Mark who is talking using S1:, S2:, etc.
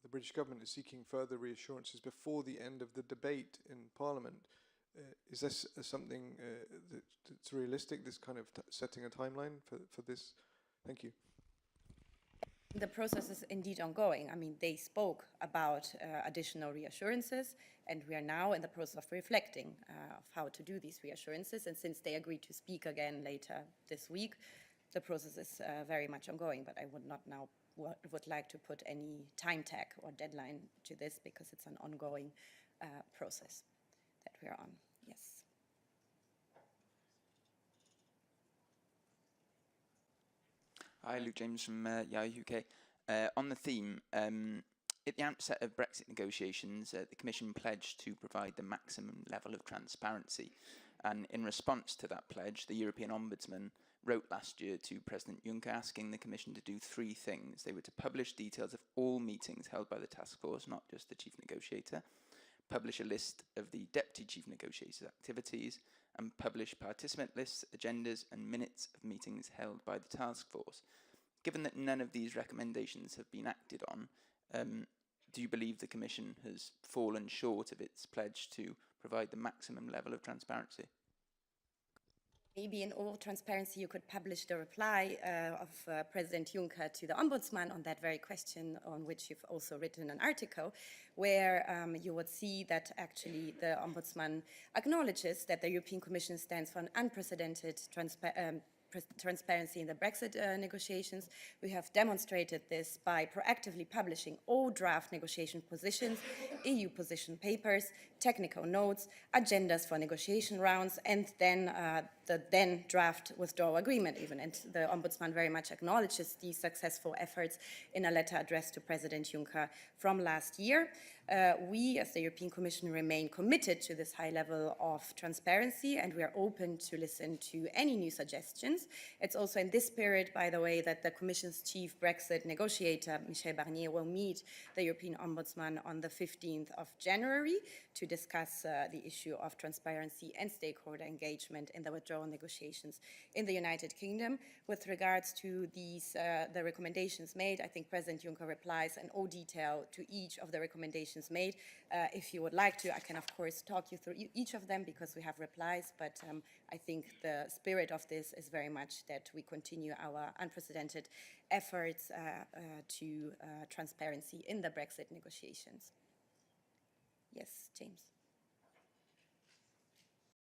S1: the British government is seeking further reassurances before the end of the debate in Parliament. Is this something that's realistic, this kind of setting a timeline for this? Thank you.
S2: The process is indeed ongoing. I mean, they spoke about additional reassurances, and we are now in the process of reflecting of how to do these reassurances. And since they agreed to speak again later this week, the process is very much ongoing. But I would not now would like to put any time tag or deadline to this, because it's an ongoing process that we are on. Yes.
S3: Hi, Luke James from Yahoo UK. On the theme, at the outset of Brexit negotiations, the Commission pledged to provide the maximum level of transparency. And in response to that pledge, the European Ombudsman wrote last year to President Juncker asking the Commission to do three things. They were to publish details of all meetings held by the task force, not just the chief negotiator, publish a list of the deputy chief negotiator's activities, and publish participant lists, agendas, and minutes of meetings held by the task force. Given that none of these recommendations have been acted on, do you believe the Commission has fallen short of its pledge to provide the maximum level of transparency?
S2: Maybe in all transparency, you could publish the reply of President Juncker to the Ombudsman on that very question, on which you've also written an article, where you would see that actually the Ombudsman acknowledges that the European Commission stands for an unprecedented transparency in the Brexit negotiations. We have demonstrated this by proactively publishing all draft negotiation positions, EU position papers, technical notes, agendas for negotiation rounds, and then the then draft withdrawal agreement even. And the Ombudsman very much acknowledges these successful efforts in a letter addressed to President Juncker from last year. We, as the European Commission, remain committed to this high level of transparency, and we are open to listen to any new suggestions. It's also in this spirit, by the way, that the Commission's chief Brexit negotiator, Michel Barnier, will meet the European Ombudsman on the 15th of January to discuss the issue of transparency and stakeholder engagement in the withdrawal negotiations in the United Kingdom. With regards to these, the recommendations made, I think President Juncker replies in all detail to each of the recommendations made. If you would like to, I can of course talk you through each of them, because we have replies, but I think the spirit of this is very much that we continue our unprecedented efforts to transparency in the Brexit negotiations. Yes, James.